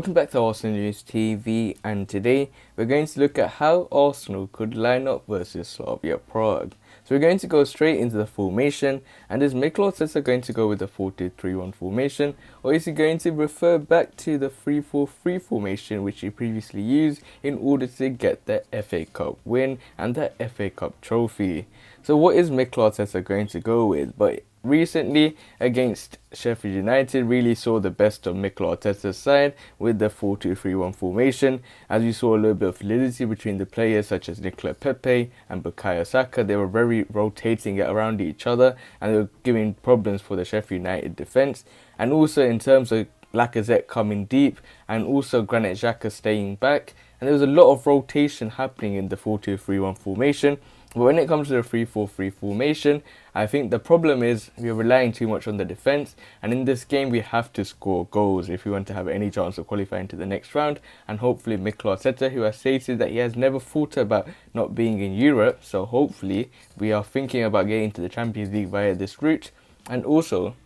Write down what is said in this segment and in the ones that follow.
Welcome back to Arsenal News TV, and today we're going to look at how Arsenal could line up versus Slavia Prague. So we're going to go straight into the formation, and is Mikel going to go with the 4-2-3-1 formation, or is he going to refer back to the 3-4-3 formation which he previously used in order to get the FA Cup win and the FA Cup trophy? So what is Mikel going to go with? But recently against Sheffield United really saw the best of Mikel Arteta's side with the 4-2-3-1 formation, as you saw a little bit of fluidity between the players such as nicolas, Pepe and bukayo, Saka. They were very rotating it around each other and they were giving problems for the Sheffield United defence. And also in terms of Lacazette coming deep and also Granit Xhaka staying back, and there was a lot of rotation happening in the 4-2-3-1 formation. But when it comes to the 3-4-3 formation, I think the problem is we're relying too much on the defence, and in this game we have to score goals if we want to have any chance of qualifying to the next round. And hopefully Mikel Arteta, who has stated that he has never thought about not being in Europe, so hopefully we are thinking about getting to the Champions League via this route, and also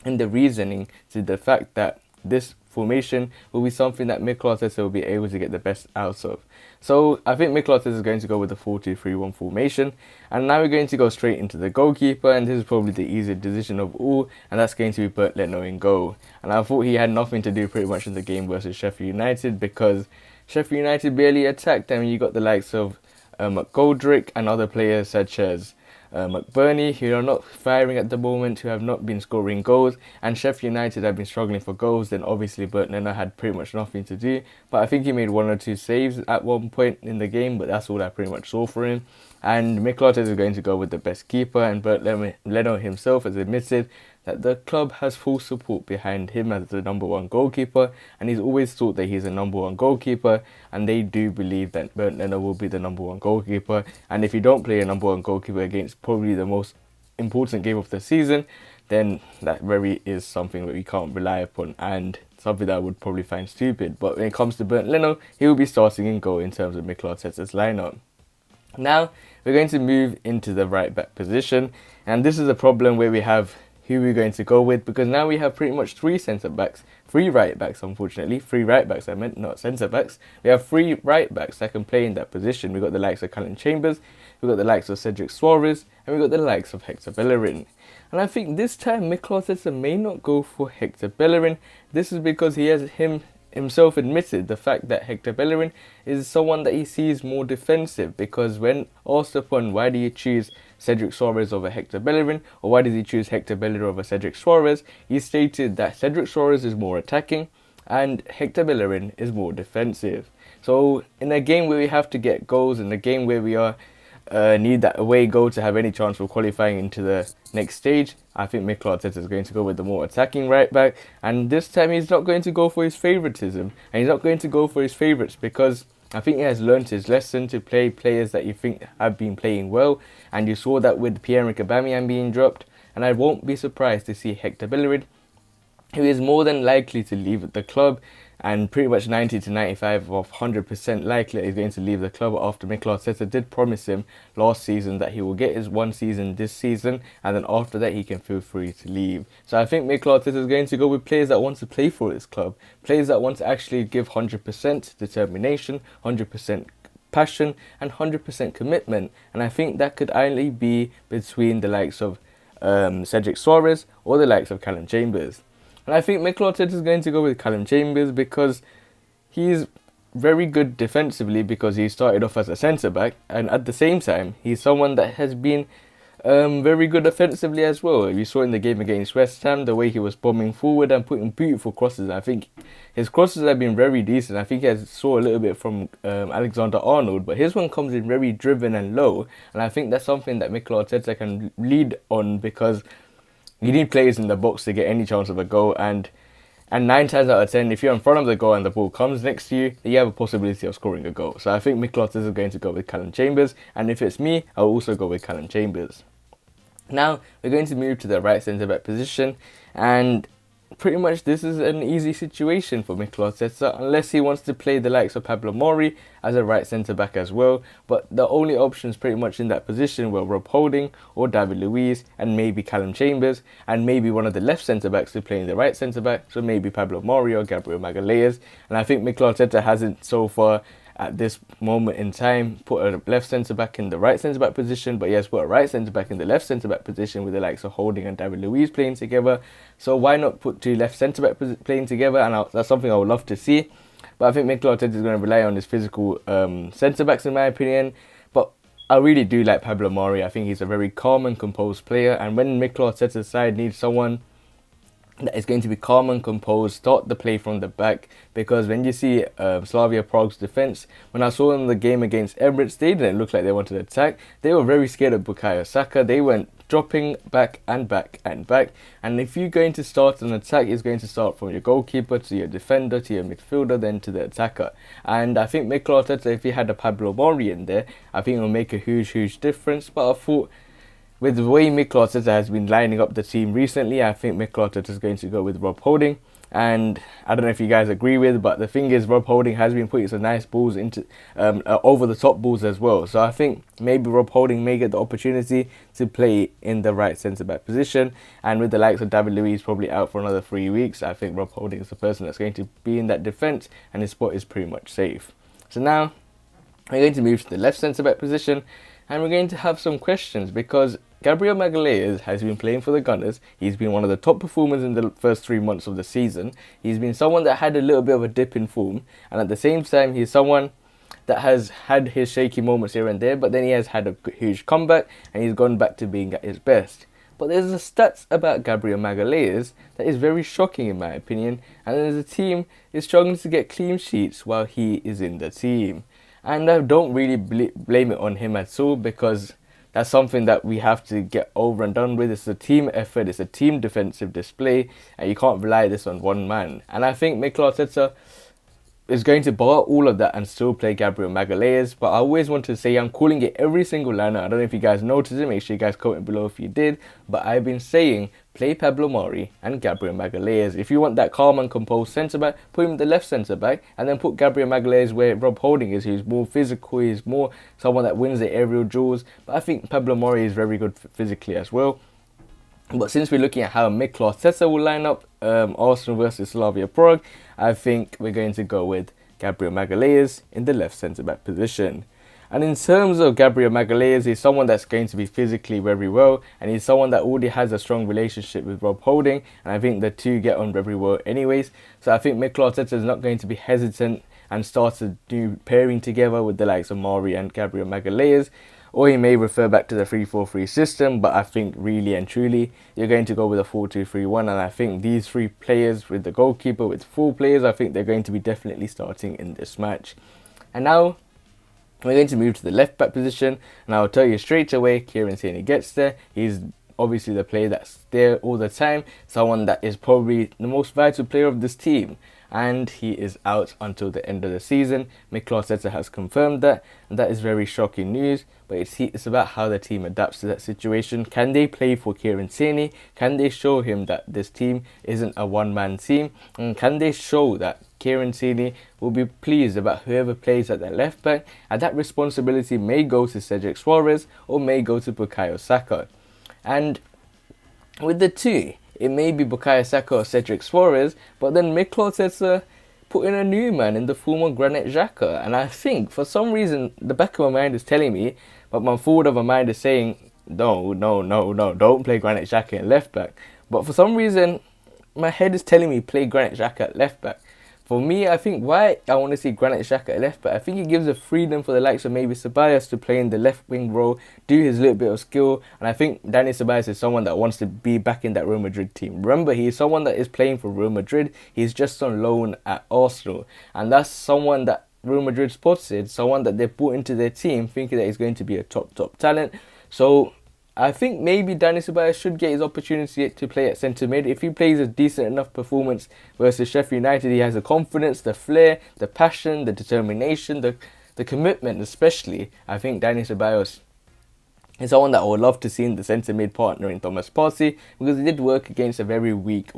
in the reasoning to the fact that this formation will be something that Mikel Arteta will be able to get the best out of. So I think Mikel Arteta is going to go with the 4-2-3-1 formation. And now we're going to go straight into the goalkeeper, and this is probably the easier decision of all, and that's going to be Bernd Leno in goal. And I thought he had nothing to do pretty much in the game versus Sheffield United, because Sheffield United barely attacked. I mean, you got the likes of Goldrick and other players such as McBurney, who are not firing at the moment, who have not been scoring goals, and Sheffield United have been struggling for goals. Then obviously Bernd Leno had pretty much nothing to do, but I think he made 1 or 2 saves at one point in the game, but that's all I pretty much saw for him. And Mikel Arteta is going to go with the best keeper, and Bernd Leno himself has admitted that the club has full support behind him as the number 1 goalkeeper, and he's always thought that he's a number 1 goalkeeper, and they do believe that Bernd Leno will be the number 1 goalkeeper. And if you don't play a number 1 goalkeeper against probably the most important game of the season, then that very is something that we can't rely upon, and something that I would probably find stupid. But when it comes to Bernd Leno, he will be starting in goal in terms of Mikel Arteta's lineup. Now we're going to move into the right back position, and this is a problem where we have who we're going to go with, because now we have pretty much 3 right backs, unfortunately. 3 right backs, I meant, not centre backs. We have 3 right backs that can play in that position. We've got the likes of Callum Chambers, we've got the likes of Cedric Soares, and we've got the likes of Hector Bellerin. And I think this time Mikel Arteta may not go for Hector Bellerin. This is because he has himself admitted the fact that Hector Bellerin is someone that he sees more defensive, because when asked upon why do you choose Cedric Soares over Hector Bellerin, or why does he choose Hector Bellerin over Cedric Soares, he stated that Cedric Soares is more attacking and Hector Bellerin is more defensive. So in a game where we have to get goals, in a game where we are need that away goal to have any chance of qualifying into the next stage, I think Mikel Arteta is going to go with the more attacking right back, and this time he's not going to go for his favouritism, and he's not going to go for his favourites, because I think he has learnt his lesson to play players that you think have been playing well, and you saw that with Pierre-Emerick Aubameyang being dropped. And I won't be surprised to see Hector Bellerin, who is more than likely to leave the club, and pretty much 90 to 95 of 100% likely he's going to leave the club, after Mikel Arteta did promise him last season that he will get his 1 season this season, and then after that he can feel free to leave. So I think Mikel Arteta is going to go with players that want to play for his club, players that want to actually give 100% determination, 100% passion and 100% commitment. And I think that could only be between the likes of Cedric Soares or the likes of Callum Chambers. And I think Mikel Arteta is going to go with Callum Chambers because he's very good defensively, because he started off as a centre-back, and at the same time he's someone that has been very good offensively as well. You saw in the game against West Ham the way he was bombing forward and putting beautiful crosses. I think his crosses have been very decent. I think he has saw a little bit from Alexander-Arnold, but his one comes in very driven and low, and I think that's something that Mikel Arteta can lead on, because you need players in the box to get any chance of a goal, and 9 times out of 10, if you're in front of the goal and the ball comes next to you, then you have a possibility of scoring a goal. So I think Mikel Arteta is going to go with Callum Chambers, and if it's me, I'll also go with Callum Chambers. Now we're going to move to the right centre back position, and pretty much this is an easy situation for Mikel Arteta, unless he wants to play the likes of Pablo Mari as a right centre-back as well. But the only options pretty much in that position were Rob Holding or David Luiz and maybe Callum Chambers, and maybe one of the left centre-backs to play in the right centre-back, so maybe Pablo Mari or Gabriel Magalhaes. And I think Mikel Arteta hasn't so far at this moment in time put a left centre-back in the right centre-back position, but he has put a right centre-back in the left centre-back position with the likes of Holding and David Luiz playing together. So why not put two left centre-back playing together? And that's something I would love to see. But I think Mikel Arteta is going to rely on his physical centre-backs in my opinion. But I really do like Pablo Mari. I think he's a very calm and composed player, and when Mikel Arteta's side needs someone that is going to be calm and composed, start the play from the back, because when you see Slavia Prague's defence, when I saw them in the game against Emirates, they didn't look like they wanted to attack. They were very scared of bukayo Saka. They went dropping back and back and back, and if you're going to start an attack, it's going to start from your goalkeeper to your defender to your midfielder, then to the attacker. And I think Mikel Arteta, if he had a Pablo Mari in there, I think it will make a huge difference. But I thought, with the way Mikel Arteta has been lining up the team recently, I think Mikel Arteta is going to go with Rob Holding. And I don't know if you guys agree with, but the thing is, Rob Holding has been putting some nice balls into over the top balls as well. So I think maybe Rob Holding may get the opportunity to play in the right centre-back position. And with the likes of David Luiz probably out for another 3 weeks, I think Rob Holding is the person that's going to be in that defence, and his spot is pretty much safe. So now we're going to move to the left centre-back position, and we're going to have some questions, because Gabriel Magalhaes has been playing for the Gunners. He's been one of the top performers in the first 3 months of the season. He's been someone that had a little bit of a dip in form, and at the same time he's someone that has had his shaky moments here and there, but then he has had a huge comeback and he's gone back to being at his best. But there's a stats about Gabriel Magalhaes that is very shocking in my opinion, and the team is struggling to get clean sheets while he is in the team. And I don't really blame it on him at all, because that's something that we have to get over and done with. It's a team effort, it's a team defensive display, and you can't rely this on one man. And I think Mikel Arteta is going to bar all of that and still play Gabriel Magalhaes. But I always want to say, I'm calling it every single liner. I don't know if you guys noticed it, make sure you guys comment below if you did. But I've been saying, play Pablo Mari and Gabriel Magalhaes. If you want that calm and composed centre-back, put him in the left centre-back, and then put Gabriel Magalhaes where Rob Holding is. He's more physical, he's more someone that wins the aerial duels. But I think Pablo Mari is very good physically as well. But since we're looking at how Mikel Arteta will line up Arsenal versus Slavia Prague, I think we're going to go with Gabriel Magalhaes in the left centre-back position. And in terms of Gabriel Magalhaes, he's someone that's going to be physically very well, and he's someone that already has a strong relationship with Rob Holding, and I think the two get on very well anyways. So I think Mikel Arteta is not going to be hesitant and start a new pairing together with the likes of Mari and Gabriel Magalhaes. Or he may refer back to the 3-4-3 system, but I think really and truly you're going to go with a 4-2-3-1, and I think these three players with the goalkeeper, with 4 players, I think they're going to be definitely starting in this match. And now we're going to move to the left back position, and I'll tell you straight away, Kieran Tierney gets there. He's obviously the player that's there all the time, someone that is probably the most vital player of this team, and he is out until the end of the season. Mikel Arteta has confirmed that, and that is very shocking news. But it's about how the team adapts to that situation. Can they play for Kieran Tierney? Can they show him that this team isn't a one-man team? And can they show that Kieran Tierney will be pleased about whoever plays at their left back, and that responsibility may go to Cedric Soares or may go to Bukayo Saka? And with the two, it may be Bukayo Saka or Cedric Soares, but then Mikel Arteta put in a new man in the form of Granit Xhaka. And I think for some reason the back of my mind is telling me, but my forward of my mind is saying, no, don't play Granit Xhaka in left back. But for some reason my head is telling me play Granit Xhaka at left back. For me, I think why I want to see Granit Xhaka at left back, I think it gives a freedom for the likes of maybe Ceballos to play in the left wing role, do his little bit of skill, and I think Dani Ceballos is someone that wants to be back in that Real Madrid team. Remember, he's someone that is playing for Real Madrid, he's just on loan at Arsenal, and that's someone that Real Madrid spotted, someone that they brought into their team thinking that he's going to be a top talent. So I think maybe Dani Ceballos should get his opportunity to play at centre mid. If he plays a decent enough performance versus Sheffield United, he has the confidence, the flair, the passion, the determination, the commitment especially. I think Dani Ceballos He's someone that I would love to see in the centre mid partner in Thomas Partey, because he did work against a very weak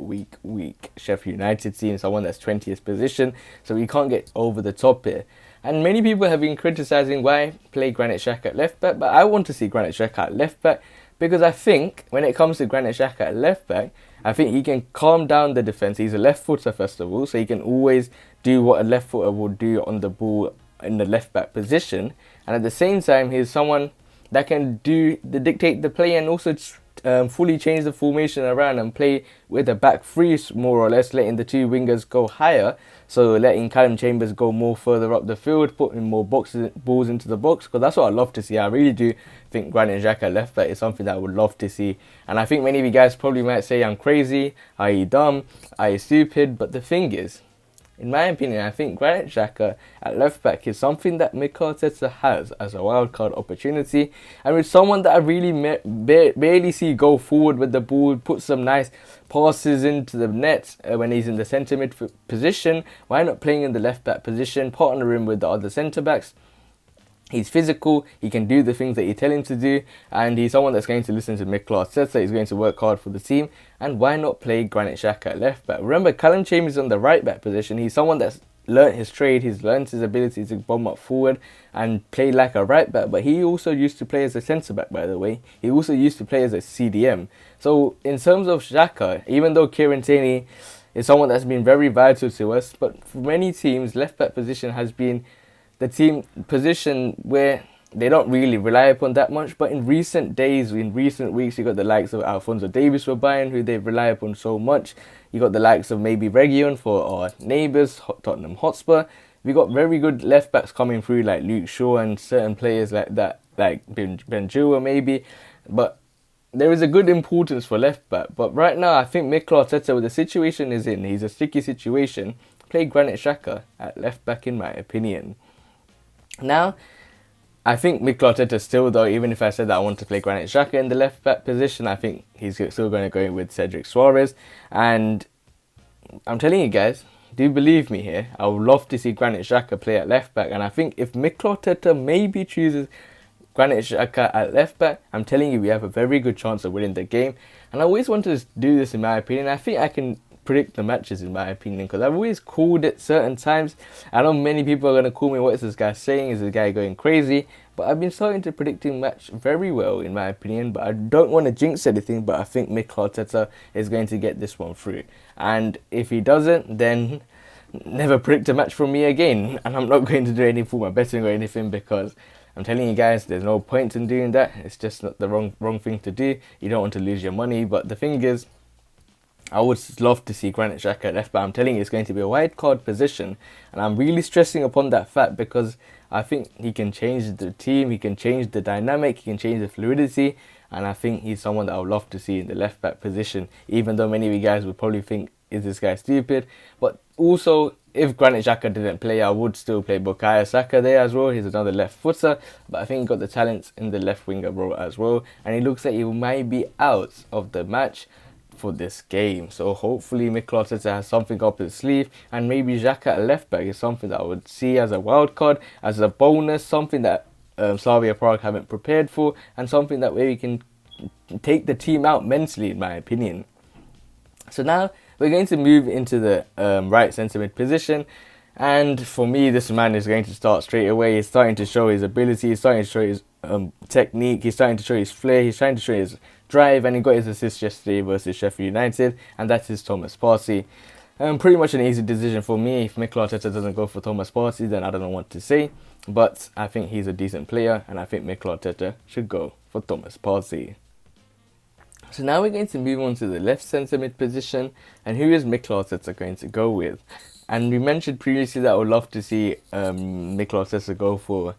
Sheffield United team, someone that's 20th position, so he can't get over the top here. And many people have been criticising why play Granit Xhaka at left back, but I want to see Granit Xhaka at left back, because I think when it comes to Granit Xhaka at left back, I think he can calm down the defence. He's a left footer first of all, so he can always do what a left footer would do on the ball in the left back position, and at the same time he's someone that can dictate the play, and also fully change the formation around and play with a back three more or less, letting the two wingers go higher, so letting Callum Chambers go more further up the field, putting more balls into the box, because that's what I love to see. I really do think Granit Xhaka left back is something that I would love to see, and I think many of you guys probably might say I'm crazy, i.e. dumb, i.e. stupid, but the thing is, in my opinion, I think Granit Xhaka at left back is something that Mikel has as a wildcard opportunity, and with someone that I really barely see go forward with the ball, put some nice passes into the net when he's in the centre mid position. Why not playing in the left back position, partnering with the other centre backs? He's physical, he can do the things that you tell him to do, and he's someone that's going to listen to Mikel Arteta. He's going to work hard for the team, and why not play Granit Xhaka at left back? Remember, Callum Chambers on the right back position. He's someone that's learnt his trade, he's learnt his ability to bomb up forward and play like a right back, but he also used to play as a centre back, by the way. He also used to play as a CDM. So in terms of Xhaka, even though Kieran Tierney is someone that's been very vital to us, but for many teams, left back position has been the team position where they don't really rely upon that much. But in recent days, in recent weeks, you got the likes of Alphonso Davies for Bayern, who they rely upon so much. You got the likes of maybe Region for our neighbours, Tottenham Hotspur. We got very good left backs coming through, like Luke Shaw and certain players like that, like Benjua maybe. But there is a good importance for left back. But right now, I think Mikel Arteta, with the situation he's in, he's a sticky situation. Play Granit Xhaka at left back, in my opinion. Now, I think Mikel Arteta still, though, even if I said that I want to play Granit Xhaka in the left back position, I think he's still going to go in with Cedric Soares. And I'm telling you guys, do believe me here, I would love to see Granit Xhaka play at left back. And I think if Mikel Arteta maybe chooses Granit Xhaka at left back, I'm telling you, we have a very good chance of winning the game. And I always wanted to do this, in my opinion. I think I can predict the matches, in my opinion, because I've always called it certain times. I know many people are going to call me, what is this guy saying, is this guy going crazy? But I've been starting to predicting match very well, in my opinion, but I don't want to jinx anything, but I think Mikel Arteta is going to get this one through. And if he doesn't, then never predict a match from me again, and I'm not going to do any form of betting or anything, because I'm telling you guys, there's no point in doing that. It's just not the wrong thing to do. You don't want to lose your money. But the thing is, I would love to see Granit Xhaka at left back. I'm telling you, it's going to be a wide card position, and I'm really stressing upon that fact, because I think he can change the team, he can change the dynamic, he can change the fluidity, and I think he's someone that I would love to see in the left back position, even though many of you guys would probably think, is this guy stupid? But also, if Granit Xhaka didn't play, I would still play bukayo Saka there as well. He's another left footer, but I think he got the talents in the left winger role as well, and it looks like he might be out of the match for this game. So hopefully Mikel Arteta has something up his sleeve, and maybe Xhaka at left back is something that I would see as a wild card, as a bonus, something that Slavia Prague haven't prepared for, and something that way we can take the team out mentally, in my opinion. So now we're going to move into the right centre mid position, and for me, this man is going to start straight away. He's starting to show his ability, he's starting to show his technique, he's starting to show his flair, he's trying to show his drive, and he got his assist yesterday versus Sheffield United, and that is Thomas Partey. Pretty much an easy decision for me. If Mikel Arteta doesn't go for Thomas Partey, then I don't know what to say, but I think he's a decent player, and I think Mikel Arteta should go for Thomas Partey. So now we're going to move on to the left centre mid position, and who is Mikel Arteta going to go with? And we mentioned previously that I would love to see Mikel Arteta go for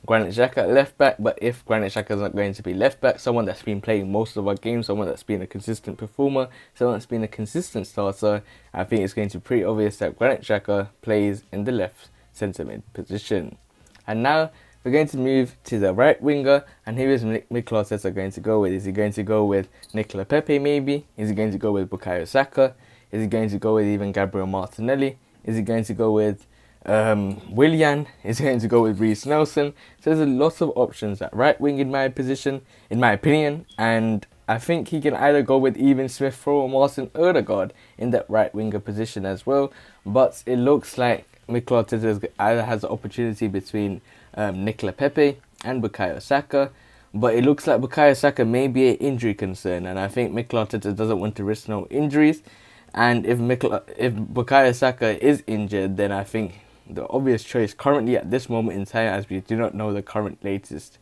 Granit Xhaka at left back, but if Granit Xhaka is not going to be left back, someone that's been playing most of our games, someone that's been a consistent performer, someone that's been a consistent starter, I think it's going to be pretty obvious that Granit Xhaka plays in the left centre mid position. And now we're going to move to the right winger, and who is Mikel Arteta going to go with? Is he going to go with Nicolas Pepe maybe? Is he going to go with Bukayo Saka? Is he going to go with even Gabriel Martinelli? Is he going to go with Willian is going to go with Reece Nelson. So there's a lot of options at right wing in my opinion, and I think he can either go with even Smith Rowe or Martin Odegaard in that right winger position as well. But it looks like Mikel Arteta either has the opportunity between Nicolas Pepe and Bukayo Saka. But it looks like Bukayo Saka may be an injury concern, and I think Mikel Arteta doesn't want to risk no injuries. And if Bukayo Saka is injured, then I think the obvious choice currently at this moment in time, as we do not know the current latest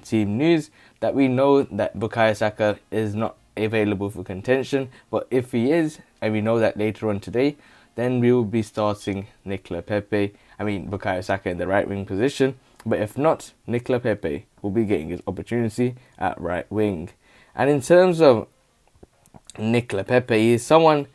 team news, that we know that Bukayo Saka is not available for contention. But if he is, and we know that later on today, then we will be starting Bukayo Saka in the right wing position. But if not, Nicolas Pepe will be getting his opportunity at right wing. And in terms of Nicolas Pepe, he is someone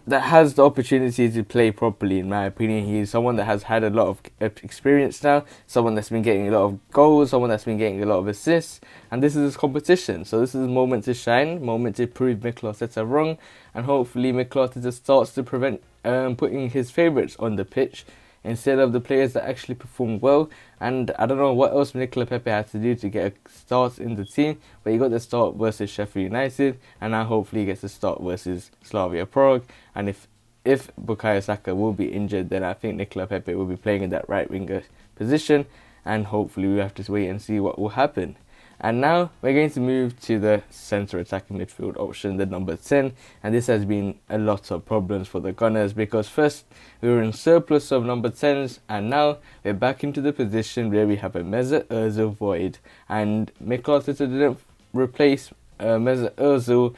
that has the opportunity to play properly, in my opinion. He is someone that has had a lot of experience now, someone that's been getting a lot of goals, someone that's been getting a lot of assists, and this is his competition. So this is a moment to shine, moment to prove Mikel Arteta wrong, and hopefully Mikel Arteta starts to prevent putting his favourites on the pitch instead of the players that actually perform well. And I don't know what else Nicolas Pepe had to do to get a start in the team, but he got the start versus Sheffield United, and now hopefully he gets the start versus Slavia Prague. And if Bukayo Saka will be injured, then I think Nicolas Pepe will be playing in that right winger position, and hopefully we have to wait and see what will happen. And now we're going to move to the centre attacking midfield option, the number 10. And this has been a lot of problems for the Gunners, because first we were in surplus of number 10s, and now we're back into the position where we have a Mesut Ozil void. And Mikel Arteta didn't replace Mesut Ozil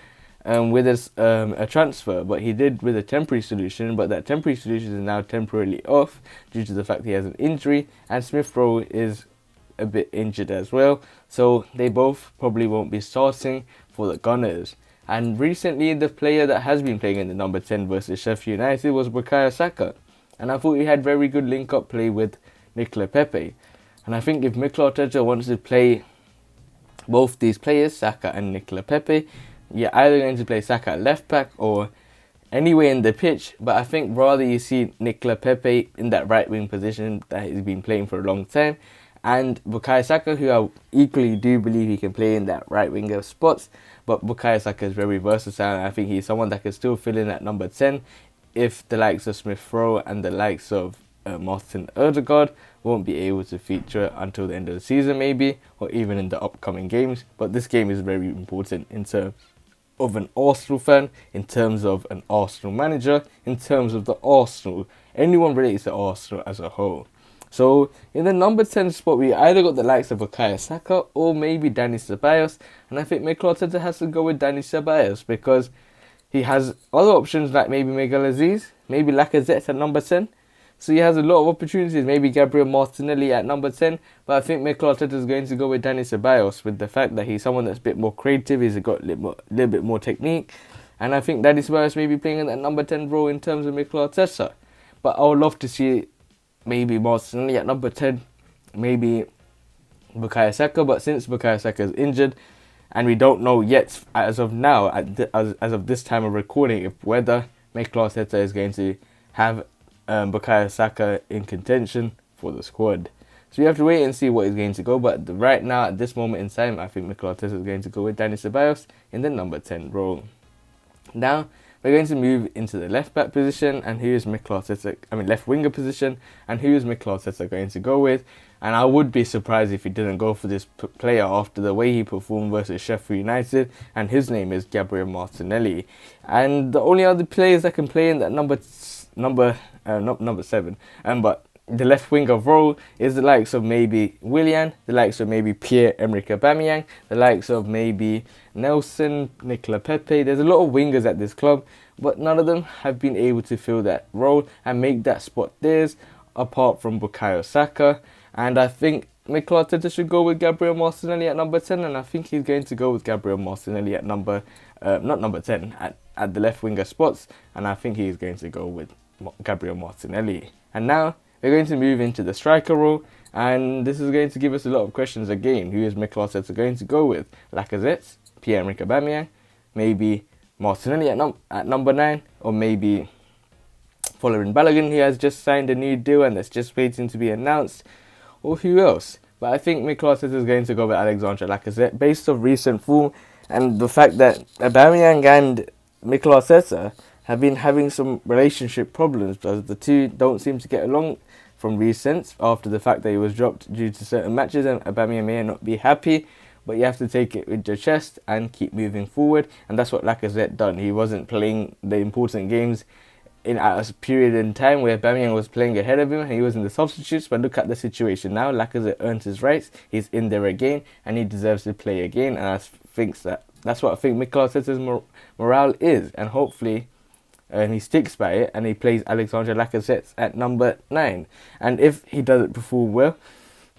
with a transfer, but he did with a temporary solution. But that temporary solution is now temporarily off due to the fact he has an injury, and Smith Rowe is a bit injured as well, so they both probably won't be starting for the Gunners. And recently the player that has been playing in the number 10 versus Sheffield United was Bukayo Saka, and I thought he had very good link-up play with Nicolas Pepe. And I think if Mikel Arteta wants to play both these players, Saka and Nicolas Pepe, you're either going to play Saka at left back or anywhere in the pitch, but I think rather you see Nicolas Pepe in that right wing position that he's been playing for a long time, and Bukayo Saka, who I equally do believe he can play in that right winger spots. But Bukayo Saka is very versatile, and I think he's someone that can still fill in at number 10 if the likes of Smith Rowe and the likes of Martin Odegaard won't be able to feature until the end of the season maybe, or even in the upcoming games. But this game is very important in terms of an Arsenal fan, in terms of an Arsenal manager, in terms of the Arsenal, anyone related to Arsenal as a whole. So in the number 10 spot, we either got the likes of Bukayo Saka or maybe Dani Ceballos, and I think Mikel Arteta has to go with Dani Ceballos because he has other options like maybe Miguel Aziz, maybe Lacazette at number 10. So he has a lot of opportunities, maybe Gabriel Martinelli at number 10, but I think Mikel Arteta is going to go with Dani Ceballos with the fact that he's someone that's a bit more creative, he's got a little bit more technique, and I think Dani Ceballos may be playing in that number 10 role in terms of Mikel Arteta. But I would love to see maybe Martinelli at number 10, maybe Bukayo Saka, but since Bukayo Saka is injured, and we don't know yet as of now, as of this time of recording, if whether Mikel Arteta is going to have Bukayo Saka in contention for the squad. So we have to wait and see what he's going to go, but right now, at this moment in time, I think Mikel Arteta is going to go with Dani Ceballos in the number 10 role. Now, we're going to move into the left back position, and who is Mikel Arteta? Left winger position, and who is Mikel Arteta going to go with? And I would be surprised if he didn't go for this player after the way he performed versus Sheffield United, and his name is Gabriel Martinelli. And the only other players that can play in that number 7, but the left winger role is the likes of maybe Willian, the likes of maybe Pierre-Emerick Aubameyang, the likes of maybe Nelson, Nicolas Pepe. There's a lot of wingers at this club, but none of them have been able to fill that role and make that spot theirs, apart from Bukayo Saka. And I think Mikel Arteta should go with Gabriel Martinelli at number 10, and I think he's going to go with Gabriel Martinelli at at the left winger spots, and I think he's going to go with Gabriel Martinelli. And now we're going to move into the striker role, and this is going to give us a lot of questions again. Who is Mikel Arteta going to go with? Lacazette, Pierre-Emerick Aubameyang, maybe Martinelli at number 9, or maybe following Balogun, he has just signed a new deal and that's just waiting to be announced, or who else. But I think Mikel Arteta is going to go with Alexandre Lacazette based on recent form and the fact that Aubameyang and Mikel Arteta have been having some relationship problems because the two don't seem to get along from recent after the fact that he was dropped due to certain matches, and Aubameyang may not be happy, but you have to take it with your chest and keep moving forward, and that's what Lacazette done. He wasn't playing the important games at a period in time where Aubameyang was playing ahead of him and he was in the substitutes, but look at the situation now. Lacazette earned his rights, he's in there again and he deserves to play again, and that's what I think Mikel Arteta's morale is, and hopefully he sticks by it and he plays Alexandre Lacazette at number 9. And if he doesn't perform well,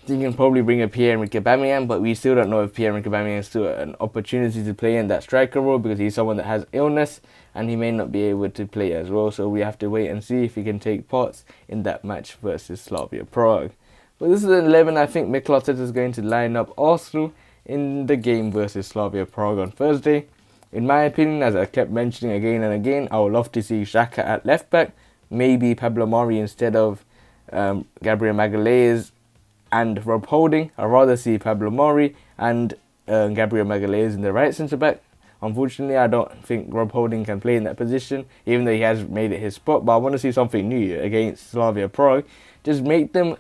he can probably bring a Pierre-Emerick Aubameyang, but we still don't know if Pierre-Emerick Aubameyang is still an opportunity to play in that striker role because he's someone that has illness and he may not be able to play as well. So we have to wait and see if he can take parts in that match versus Slavia Prague. But this is an 11 I think Mikel Arteta is going to line up Arsenal in the game versus Slavia Prague on Thursday. In my opinion, as I kept mentioning again and again, I would love to see Saka at left back, maybe Pablo Mari instead of Gabriel Magalhaes and Rob Holding. I'd rather see Pablo Mari and Gabriel Magalhaes in the right centre back. Unfortunately, I don't think Rob Holding can play in that position, even though he has made it his spot. But I want to see something new against Slavia Prague. Just make them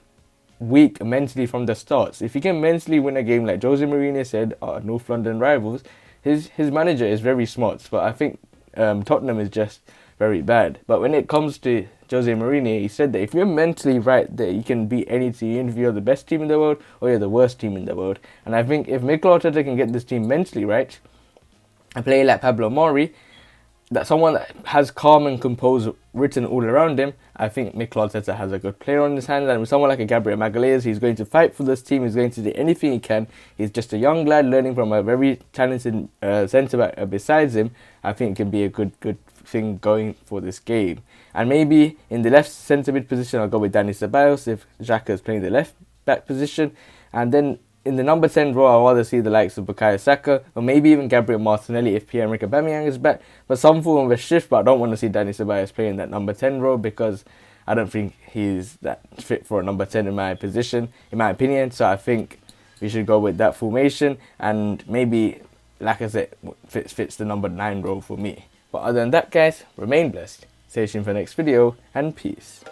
weak mentally from the start. So if you can mentally win a game like Jose Mourinho said, our North London rivals, his manager is very smart. But I think Tottenham is just very bad. But when it comes to Jose Mourinho, he said that if you're mentally right there, you can beat any team. If you're the best team in the world or you're the worst team in the world. And I think if Mikel Arteta can get this team mentally right, and play like Pablo Mari, that someone that has calm and composed written all around him, I think Mikel Arteta has a good player on his hands. And with someone like a Gabriel Magalhaes, he's going to fight for this team, he's going to do anything he can. He's just a young lad learning from a very talented centre-back besides him. I think it can be a good thing going for this game. And maybe in the left centre-mid position, I'll go with Dani Ceballos if Xhaka is playing the left-back position. And then in the number 10 role, I'd rather see the likes of Bukayo Saka, or maybe even Gabriel Martinelli if Pierre-Emerick Aubameyang is back. But some form of a shift, but I don't want to see Dani Ceballos playing that number 10 role because I don't think he's that fit for a number 10 in my opinion. So I think we should go with that formation, and maybe Lacazette fits the number 9 role for me. But other than that, guys, remain blessed. Stay tuned for the next video, and peace.